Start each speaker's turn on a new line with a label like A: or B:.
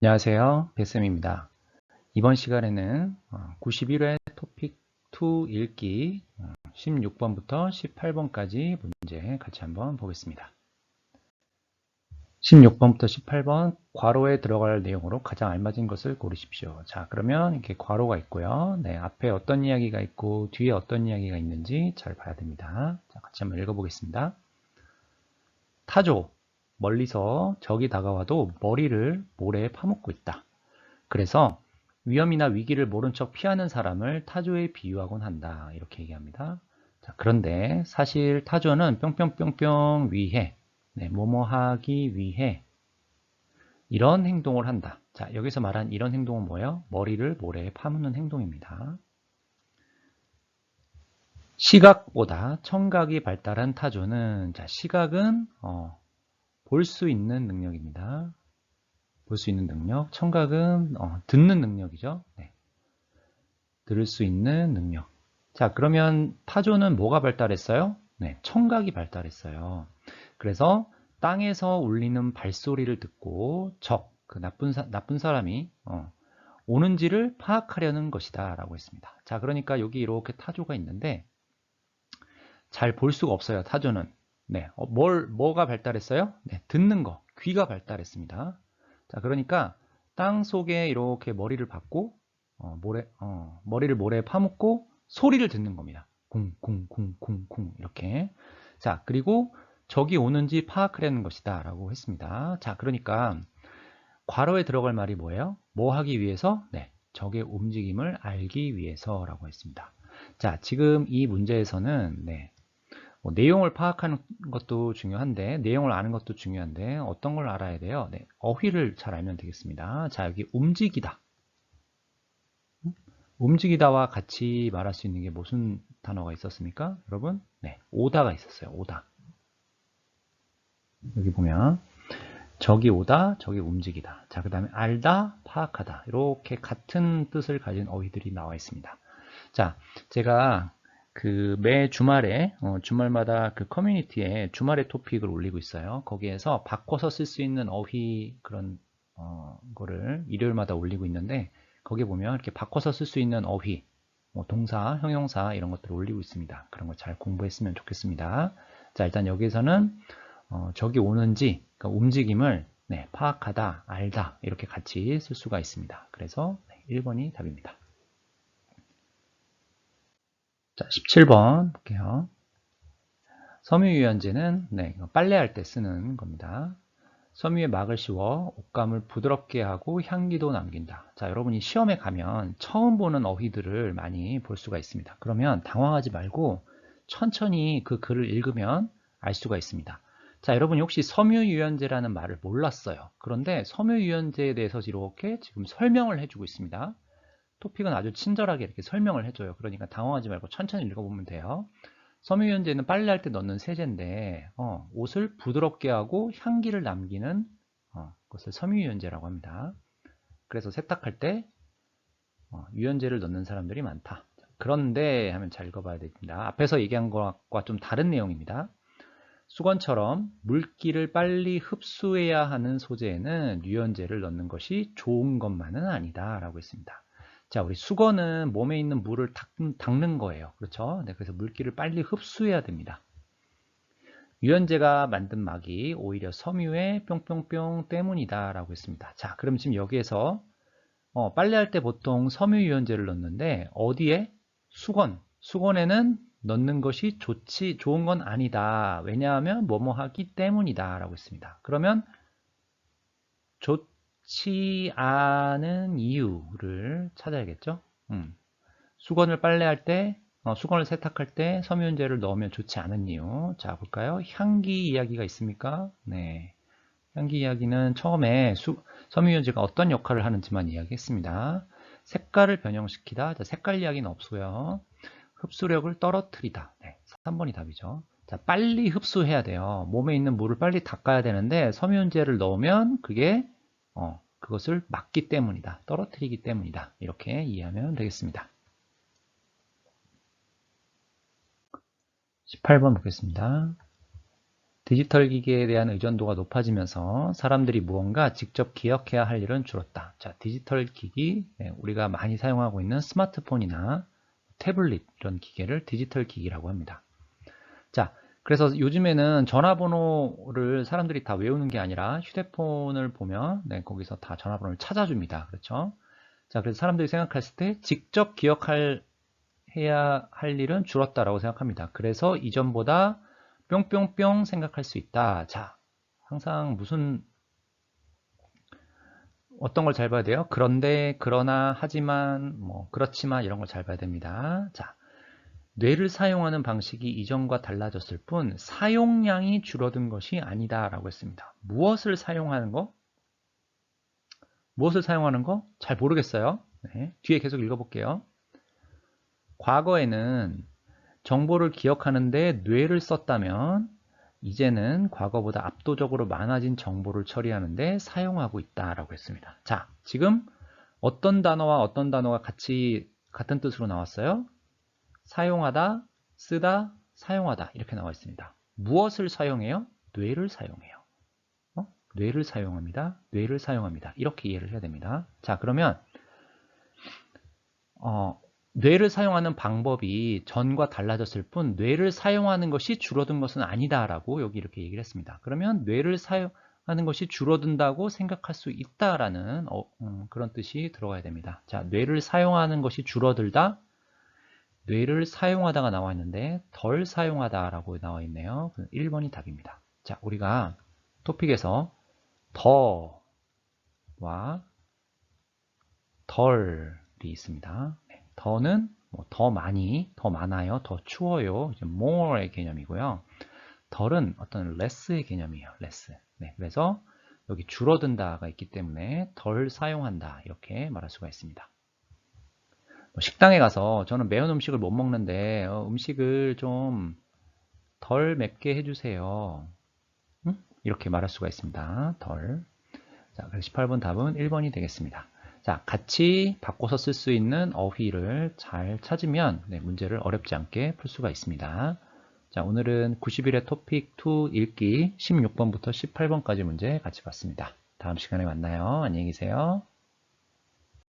A: 안녕하세요. 배쌤입니다. 이번 시간에는 91회 토픽 2 읽기 16번부터 18번까지 문제 같이 한번 보겠습니다. 16번부터 18번 괄호에 들어갈 내용으로 가장 알맞은 것을 고르십시오. 자, 그러면 이렇게 괄호가 있고요. 네, 앞에 어떤 이야기가 있고 뒤에 어떤 이야기가 있는지 잘 봐야 됩니다. 자, 같이 한번 읽어보겠습니다. 타조, 멀리서 적이 다가와도 머리를 모래에 파묻고 있다. 그래서 위험이나 위기를 모른 척 피하는 사람을 타조에 비유하곤 한다. 이렇게 얘기합니다. 자, 그런데 사실 타조는 뿅뿅뿅뿅 위해, 뭐뭐 하기 위해 이런 행동을 한다. 자, 여기서 말한 이런 행동은 뭐예요? 머리를 모래에 파묻는 행동입니다. 시각보다 청각이 발달한 타조는, 자, 시각은 볼 수 있는 능력입니다. 볼 수 있는 능력. 청각은 듣는 능력이죠. 네. 들을 수 있는 능력. 자, 그러면 타조는 뭐가 발달했어요? 네, 청각이 발달했어요. 그래서 땅에서 울리는 발소리를 듣고 그 나쁜 사람이 오는지를 파악하려는 것이다 라고 했습니다. 자, 그러니까 여기 이렇게 타조가 있는데 잘 볼 수가 없어요. 타조는. 네, 뭐가 발달했어요? 네, 듣는 거, 귀가 발달했습니다. 자, 그러니까 땅 속에 이렇게 머리를 박고 머리를 모래에 파묻고 소리를 듣는 겁니다. 쿵쿵쿵쿵쿵 이렇게. 자, 그리고 적이 오는지 파악하려는 것이다 라고 했습니다. 자, 그러니까 괄호에 들어갈 말이 뭐예요? 뭐 하기 위해서? 네, 적의 움직임을 알기 위해서 라고 했습니다. 자, 지금 이 문제에서는 내용을 파악하는 것도 중요한데, 내용을 아는 것도 중요한데, 어떤 걸 알아야 돼요? 네, 어휘를 잘 알면 되겠습니다. 자, 여기 움직이다. 움직이다와 같이 말할 수 있는 게 무슨 단어가 있었습니까? 여러분? 네, 오다가 있었어요. 오다. 여기 보면 적이 오다, 적이 움직이다. 자, 그 다음에 알다, 파악하다. 이렇게 같은 뜻을 가진 어휘들이 나와 있습니다. 자, 제가 그 매 주말에 주말마다 그 커뮤니티에 주말에 토픽을 올리고 있어요. 거기에서 바꿔서 쓸 수 있는 어휘 그런 거를 일요일마다 올리고 있는데 거기 보면 이렇게 바꿔서 쓸 수 있는 어휘, 동사, 형용사 이런 것들을 올리고 있습니다. 그런 거 잘 공부했으면 좋겠습니다. 자, 일단 여기서는 적이 오는지 그러니까 움직임을 파악하다, 알다 이렇게 같이 쓸 수가 있습니다. 그래서 1번이 답입니다. 자, 17번 볼게요. 섬유유연제는 빨래할 때 쓰는 겁니다. 섬유에 막을 씌워 옷감을 부드럽게 하고 향기도 남긴다. 자, 여러분이 시험에 가면 처음 보는 어휘들을 많이 볼 수가 있습니다. 그러면 당황하지 말고 천천히 그 글을 읽으면 알 수가 있습니다. 자, 여러분이 혹시 섬유유연제라는 말을 몰랐어요. 그런데 섬유유연제에 대해서 이렇게 지금 설명을 해주고 있습니다. 토픽은 아주 친절하게 이렇게 설명을 해줘요. 그러니까 당황하지 말고 천천히 읽어보면 돼요. 섬유유연제는 빨래할 때 넣는 세제인데 옷을 부드럽게 하고 향기를 남기는 것을 섬유유연제라고 합니다. 그래서 세탁할 때 유연제를 넣는 사람들이 많다. 그런데 하면 잘 읽어봐야 됩니다. 앞에서 얘기한 것과 좀 다른 내용입니다. 수건처럼 물기를 빨리 흡수해야 하는 소재에는 유연제를 넣는 것이 좋은 것만은 아니다 라고 했습니다. 자, 우리 수건은 몸에 있는 물을 닦는 거예요. 그렇죠? 그래서 물기를 빨리 흡수해야 됩니다. 유연제가 만든 막이 오히려 섬유의 뿅뿅뿅 때문이다 라고 했습니다. 자, 그럼 지금 여기에서 빨래할 때 보통 섬유 유연제를 넣는데 어디에? 수건에는 넣는 것이 좋은 건 아니다. 왜냐하면 뭐뭐 하기 때문이다 라고 했습니다. 그러면 좋지 않은 이유를 찾아야겠죠. 수건을 빨래할 때 수건을 세탁할 때 섬유유연제를 넣으면 좋지 않은 이유. 자, 볼까요? 향기 이야기가 있습니까? 네. 향기 이야기는 처음에 섬유유연제가 어떤 역할을 하는지만 이야기했습니다. 색깔을 변형시키다. 자, 색깔 이야기는 없고요. 흡수력을 떨어뜨리다. 네, 3번이 답이죠. 자, 빨리 흡수해야 돼요. 몸에 있는 물을 빨리 닦아야 되는데 섬유유연제를 넣으면 그것을 막기 때문이다. 떨어뜨리기 때문이다. 이렇게 이해하면 되겠습니다. 18번 보겠습니다. 디지털 기기에 대한 의존도가 높아지면서 사람들이 무언가 직접 기억해야 할 일은 줄었다. 자, 디지털 기기, 우리가 많이 사용하고 있는 스마트폰이나 태블릿 이런 기계를 디지털 기기라고 합니다. 자, 그래서 요즘에는 전화번호를 사람들이 다 외우는 게 아니라 휴대폰을 보면 거기서 다 전화번호를 찾아줍니다. 그렇죠? 자, 그래서 사람들이 생각했을 때 직접 해야 할 일은 줄었다라고 생각합니다. 그래서 이전보다 뿅뿅뿅 생각할 수 있다. 자, 항상 어떤 걸 잘 봐야 돼요? 그런데, 그러나, 하지만, 그렇지만 이런 걸 잘 봐야 됩니다. 자, 뇌를 사용하는 방식이 이전과 달라졌을 뿐 사용량이 줄어든 것이 아니다라고 했습니다. 무엇을 사용하는 거? 무엇을 사용하는 거? 잘 모르겠어요. 네, 뒤에 계속 읽어볼게요. 과거에는 정보를 기억하는데 뇌를 썼다면 이제는 과거보다 압도적으로 많아진 정보를 처리하는데 사용하고 있다라고 했습니다. 자, 지금 어떤 단어와 어떤 단어가 같은 뜻으로 나왔어요? 사용하다, 쓰다, 사용하다 이렇게 나와 있습니다. 무엇을 사용해요? 뇌를 사용해요. 뇌를 사용합니다. 뇌를 사용합니다. 이렇게 이해를 해야 됩니다. 자, 그러면 뇌를 사용하는 방법이 전과 달라졌을 뿐 뇌를 사용하는 것이 줄어든 것은 아니다라고 여기 이렇게 얘기를 했습니다. 그러면 뇌를 사용하는 것이 줄어든다고 생각할 수 있다라는 그런 뜻이 들어가야 됩니다. 자, 뇌를 사용하는 것이 줄어들다, 뇌를 사용하다가 나와 있는데 덜 사용하다라고 나와 있네요. 1번이 답입니다. 자, 우리가 토픽에서 더와 덜이 있습니다. 더는 더 많이, 더 많아요, 더 추워요, more의 개념이고요. 덜은 어떤 less의 개념이에요. less. 네, 그래서 여기 줄어든다가 있기 때문에 덜 사용한다 이렇게 말할 수가 있습니다. 식당에 가서 저는 매운 음식을 못 먹는데 음식을 좀 덜 맵게 해주세요. 이렇게 말할 수가 있습니다. 덜. 자, 그래서 18번 답은 1번이 되겠습니다. 자, 같이 바꿔서 쓸 수 있는 어휘를 잘 찾으면 문제를 어렵지 않게 풀 수가 있습니다. 자, 오늘은 91회 토픽 2 읽기 16번부터 18번까지 문제 같이 봤습니다. 다음 시간에 만나요. 안녕히 계세요.